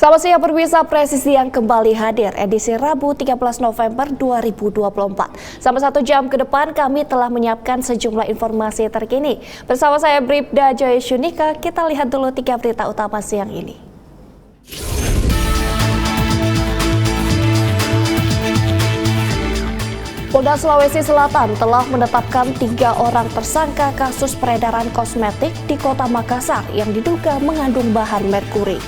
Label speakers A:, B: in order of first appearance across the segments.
A: Selamat siang pemirsa, Presisi yang kembali hadir edisi Rabu 13 November 2024. Selama 1 jam ke depan kami telah menyiapkan sejumlah informasi terkini. Bersama saya Bribda Joy Shunika, kita lihat dulu 3 berita utama siang ini. Polda Sulawesi Selatan telah menetapkan 3 orang tersangka kasus peredaran kosmetik di Kota Makassar yang diduga mengandung bahan merkuri.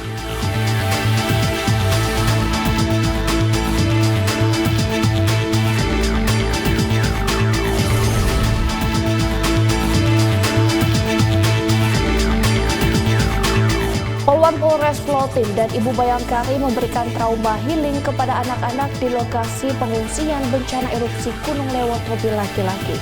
A: Poluan Polres Flotim dan Ibu Bayangkari memberikan trauma healing kepada anak-anak di lokasi pengungsian bencana erupsi Gunung Lewot mobil laki-laki.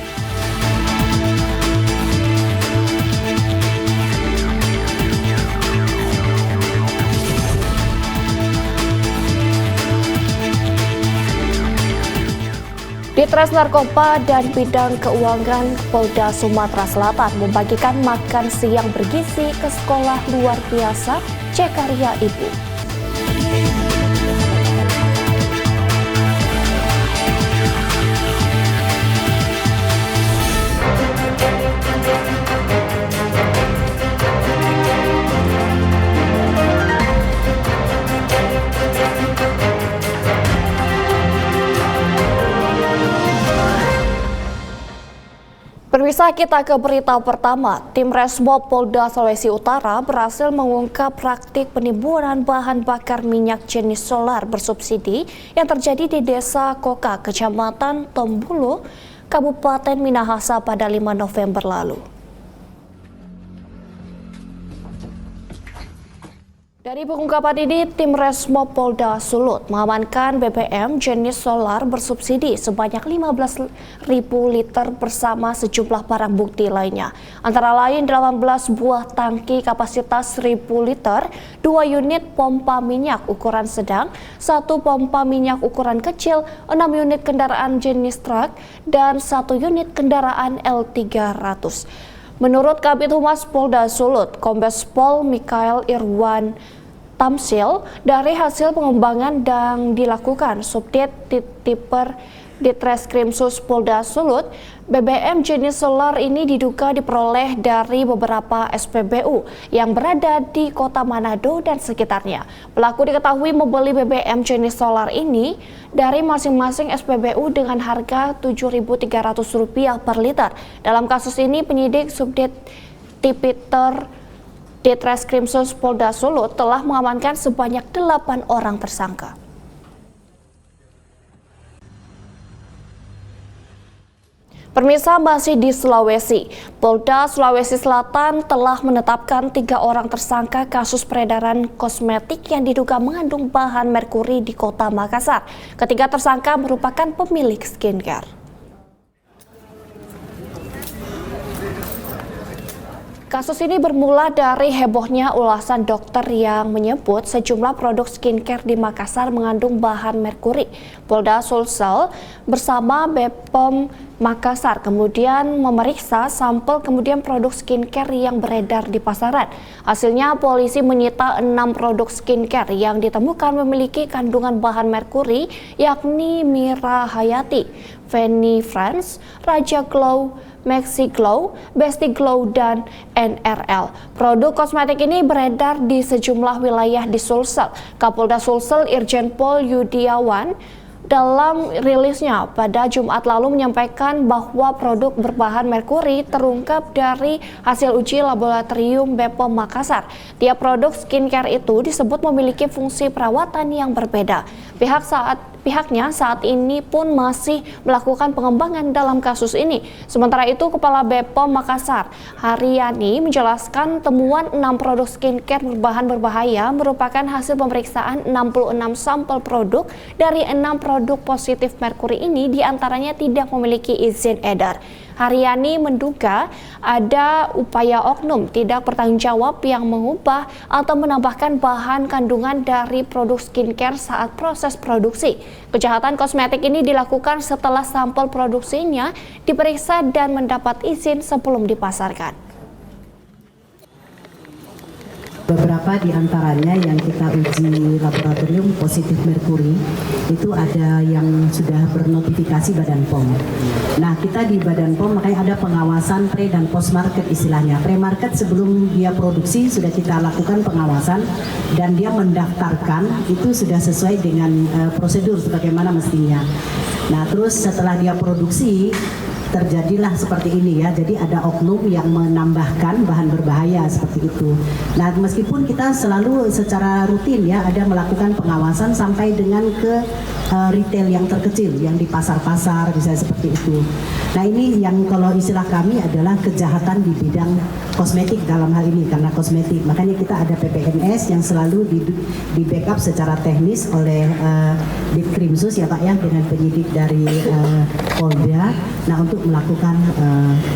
A: Ditres Narkoba dan Bidang Keuangan Polda Sumatera Selatan membagikan makan siang bergizi ke sekolah luar biasa Cekarya Ibu. Pemirsa, kita ke berita pertama. Tim Resmob Polda Sulawesi Utara berhasil mengungkap praktik penimbunan bahan bakar minyak jenis solar bersubsidi yang terjadi di Desa Koka, Kecamatan Tombulu, Kabupaten Minahasa pada 5 November lalu. Dari pengungkapan ini, tim Resmob Polda Sulut mengamankan BBM jenis solar bersubsidi sebanyak 15.000 liter bersama sejumlah barang bukti lainnya. Antara lain 18 buah tangki kapasitas 1.000 liter, 2 unit pompa minyak ukuran sedang, 1 pompa minyak ukuran kecil, 6 unit kendaraan jenis truk, dan 1 unit kendaraan L300. Menurut Kabid Humas Polda Sulut, Kombes Pol Mikael Irwan Tamsil, dari hasil pengembangan yang dilakukan Subdit Tipper Ditreskrimsus Polda Sulut, BBM jenis solar ini diduga diperoleh dari beberapa SPBU yang berada di Kota Manado dan sekitarnya. Pelaku diketahui membeli BBM jenis solar ini dari masing-masing SPBU dengan harga Rp7.300 per liter. Dalam kasus ini, penyidik Subdit Tipper Ditreskrimsus Polda Sulut telah mengamankan sebanyak 8 orang tersangka. Pemirsa, masih di Sulawesi, Polda Sulawesi Selatan telah menetapkan 3 orang tersangka kasus peredaran kosmetik yang diduga mengandung bahan merkuri di Kota Makassar. Ketiga tersangka merupakan pemilik skincare. Kasus ini bermula dari hebohnya ulasan dokter yang menyebut sejumlah produk skincare di Makassar mengandung bahan merkuri. Polda Sulsel bersama BPOM Makassar kemudian memeriksa sampel kemudian produk skincare yang beredar di pasaran. Hasilnya polisi menyita 6 produk skincare yang ditemukan memiliki kandungan bahan merkuri, yakni Mira Hayati, Venny France, Raja Glow, Maxi Glow, Besti Glow, dan NRL. Produk kosmetik ini beredar di sejumlah wilayah di Sulsel. Kapolda Sulsel Irjen Pol Yudiawan dalam rilisnya pada Jumat lalu menyampaikan bahwa produk berbahan merkuri terungkap dari hasil uji laboratorium BPOM Makassar. Tiap produk skincare itu disebut memiliki fungsi perawatan yang berbeda. Pihaknya saat ini pun masih melakukan pengembangan dalam kasus ini. Sementara itu, Kepala BPOM Makassar, Haryani, menjelaskan temuan 6 produk skincare berbahan berbahaya merupakan hasil pemeriksaan 66 sampel produk. Dari 6 produk positif merkuri ini, diantaranya tidak memiliki izin edar. Haryani menduga ada upaya oknum tidak bertanggung jawab yang mengubah atau menambahkan bahan kandungan dari produk skincare saat proses produksi. Kejahatan kosmetik ini dilakukan setelah sampel produksinya diperiksa dan mendapat izin sebelum dipasarkan.
B: Beberapa di antaranya yang kita uji laboratorium positif merkuri itu ada yang sudah bernotifikasi Badan POM. Nah, kita di Badan POM makanya ada pengawasan pre dan post market istilahnya. Pre market sebelum dia produksi sudah kita lakukan pengawasan dan dia mendaftarkan itu sudah sesuai dengan prosedur sebagaimana mestinya. Nah, terus setelah dia produksi terjadilah seperti ini ya, jadi ada oknum yang menambahkan bahan berbahaya seperti itu. Nah, meskipun kita selalu secara rutin ya ada melakukan pengawasan sampai dengan ke retail yang terkecil, yang di pasar-pasar bisa seperti itu. Nah, ini yang kalau istilah kami adalah kejahatan di bidang kosmetik dalam hal ini karena kosmetik. Makanya kita ada PPNS yang selalu di backup secara teknis oleh Ditkrimsus ya Pak ya dengan penyidik dari Polda. Nah, untuk melakukan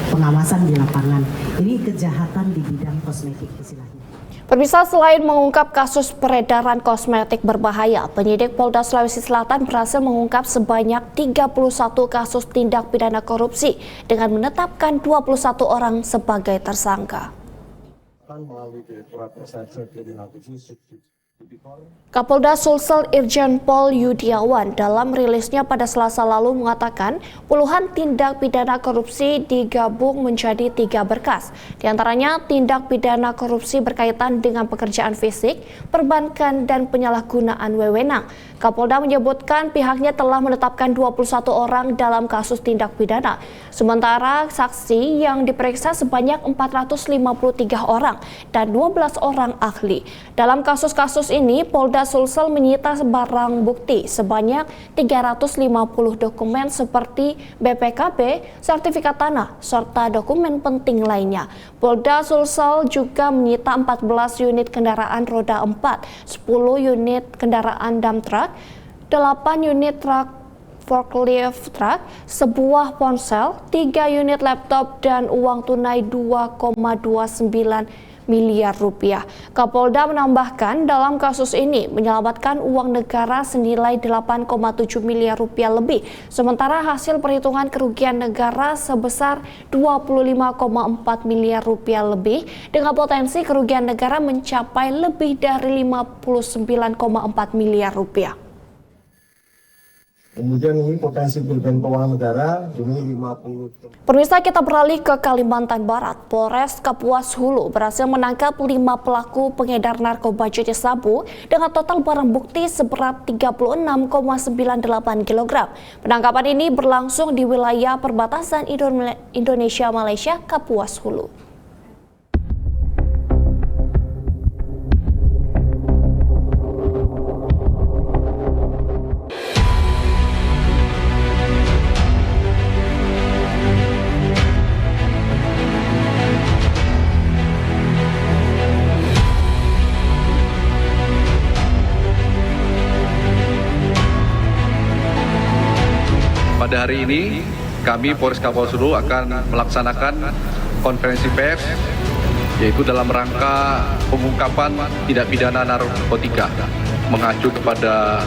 B: pengawasan di lapangan. Ini kejahatan di bidang kosmetik istilahnya.
A: Pemirsa, selain mengungkap kasus peredaran kosmetik berbahaya, penyidik Polda Sulawesi Selatan berhasil mengungkap sebanyak 31 kasus tindak pidana korupsi dengan menetapkan 21 orang sebagai tersangka. Kapolda Sulsel Irjen Pol Yudiawan dalam rilisnya pada Selasa lalu mengatakan puluhan tindak pidana korupsi digabung menjadi 3 berkas. Di antaranya tindak pidana korupsi berkaitan dengan pekerjaan fisik, perbankan, dan penyalahgunaan wewenang. Kapolda menyebutkan pihaknya telah menetapkan 21 orang dalam kasus tindak pidana. Sementara saksi yang diperiksa sebanyak 453 orang dan 12 orang ahli. Dalam kasus-kasus ini, Polda Sulsel menyita barang bukti sebanyak 350 dokumen seperti BPKB, sertifikat tanah, serta dokumen penting lainnya. Polda Sulsel juga menyita 14 unit kendaraan roda 4, 10 unit kendaraan dump truck, 8 unit truk forklift truck, sebuah ponsel, 3 unit laptop, dan uang tunai 2,29 miliar rupiah. Kapolda menambahkan dalam kasus ini menyelamatkan uang negara senilai 8,7 miliar rupiah lebih, sementara hasil perhitungan kerugian negara sebesar 25,4 miliar rupiah lebih dengan potensi kerugian negara mencapai lebih dari 59,4 miliar rupiah.
C: Kemudian ini potensi kerugian keuangan negara ini 50.
A: Pemirsa, kita beralih ke Kalimantan Barat. Polres Kapuas Hulu berhasil menangkap 5 pelaku pengedar narkoba jenis sabu dengan total barang bukti seberat 36,98 kg. Penangkapan ini berlangsung di wilayah perbatasan Indonesia-Malaysia, Kapuas Hulu.
D: Pada hari ini, kami Polres Kapuas Hulu akan melaksanakan konferensi pers, yaitu dalam rangka pengungkapan tindak pidana narkotika, mengacu kepada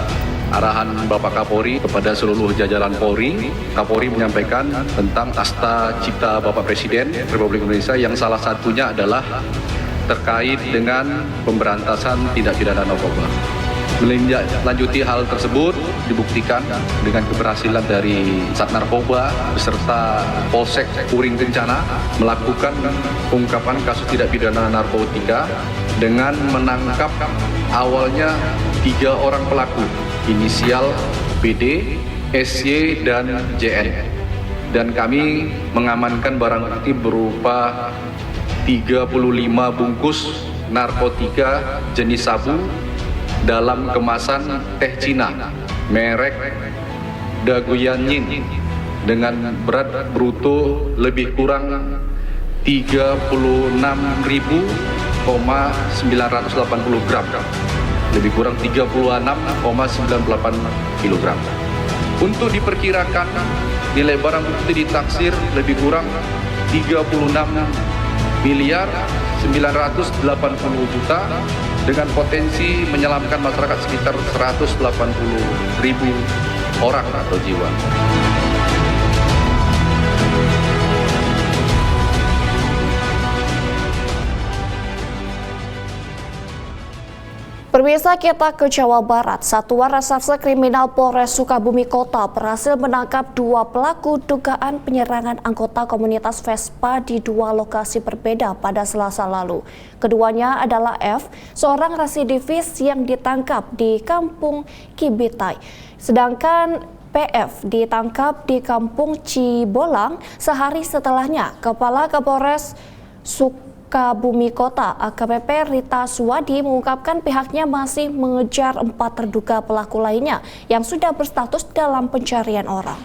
D: arahan Bapak Kapolri kepada seluruh jajaran Polri. Kapolri menyampaikan tentang Asta Cipta Bapak Presiden Republik Indonesia yang salah satunya adalah terkait dengan pemberantasan tindak pidana narkoba. Melanjuti hal tersebut dibuktikan dengan keberhasilan dari Sat Narkoba beserta Polsek Puring Kencana melakukan pengungkapan kasus tindak pidana narkotika dengan menangkap awalnya 3 orang pelaku inisial BD, SY, dan JN. Dan kami mengamankan barang bukti berupa 35 bungkus narkotika jenis sabu dalam kemasan teh Cina merek Daguyanyin dengan berat bruto lebih kurang 36.980 gram, lebih kurang 36,98 kg. Untuk diperkirakan nilai barang bukti ditaksir lebih kurang 36 miliar 980 juta dengan potensi menyelamkan masyarakat sekitar 180 ribu orang atau jiwa.
A: Pemirsa, kita ke Jawa Barat. Satuan Reserse Kriminal Polres Sukabumi Kota berhasil menangkap 2 pelaku dugaan penyerangan anggota komunitas Vespa di 2 lokasi berbeda pada Selasa lalu. Keduanya adalah F, seorang residivis yang ditangkap di Kampung Kibitai. Sedangkan PF ditangkap di Kampung Cibolang sehari setelahnya. Kepala Kapolres Sukabumi Kota AKBP Rita Suwadi mengungkapkan pihaknya masih mengejar 4 terduga pelaku lainnya yang sudah berstatus dalam pencarian orang.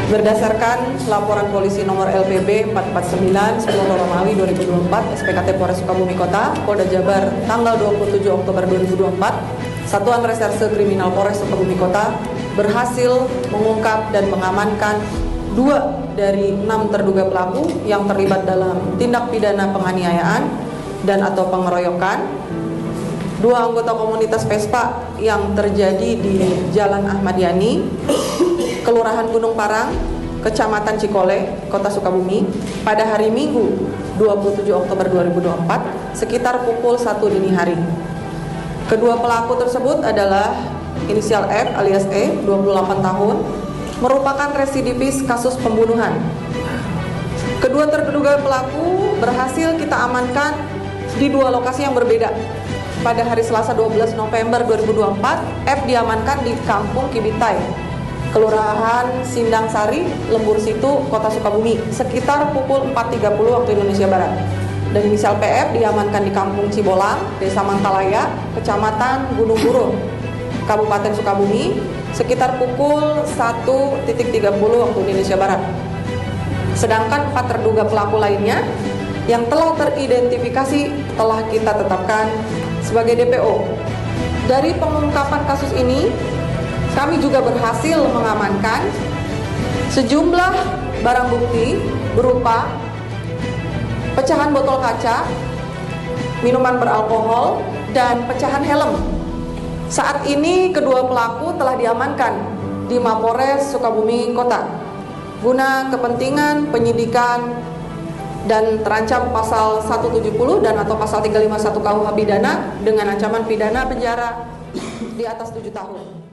E: Berdasarkan laporan polisi nomor LPB 449 10 Romawi 2024 SPKT Polres Sukabumi Kota, Polda Jabar tanggal 27 Oktober 2024, Satuan Reserse Kriminal Polres Sukabumi Kota berhasil mengungkap dan mengamankan 2 dari 6 terduga pelaku yang terlibat dalam tindak pidana penganiayaan dan atau pengeroyokan 2 anggota komunitas Vespa yang terjadi di Jalan Ahmad Yani, Kelurahan Gunung Parang, Kecamatan Cikole, Kota Sukabumi, pada hari Minggu 27 Oktober 2024 sekitar pukul 1 dini hari. Kedua pelaku tersebut adalah inisial F alias E, 28 tahun, merupakan residivis kasus pembunuhan. Kedua terduga pelaku berhasil kita amankan di 2 lokasi yang berbeda. Pada hari Selasa 12 November 2024, F diamankan di Kampung Kibitai, Kelurahan Sindang Sari, Lembur Situ, Kota Sukabumi, sekitar pukul 4.30 waktu Indonesia Barat. Dan inisial PF diamankan di Kampung Cibolang, Desa Mantalaya, Kecamatan Gunung Burung, Kabupaten Sukabumi, sekitar pukul 1.30 waktu Indonesia Barat. Sedangkan 4 terduga pelaku lainnya yang telah teridentifikasi telah kita tetapkan sebagai DPO. Dari pengungkapan kasus ini, kami juga berhasil mengamankan sejumlah barang bukti berupa pecahan botol kaca, minuman beralkohol, dan pecahan helm. Saat ini kedua pelaku telah diamankan di Mapores Sukabumi Kota guna kepentingan penyidikan dan terancam pasal 170 dan atau pasal 351 KUH pidana dengan ancaman pidana penjara di atas 7 tahun.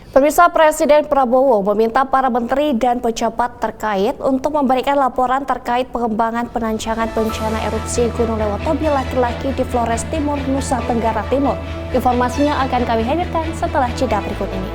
A: Pemirsa, Presiden Prabowo meminta para menteri dan pejabat terkait untuk memberikan laporan terkait pengembangan penancanan bencana erupsi Gunung Lewatobi laki-laki di Flores Timur, Nusa Tenggara Timur. Informasinya akan kami hadirkan setelah jeda berikut ini.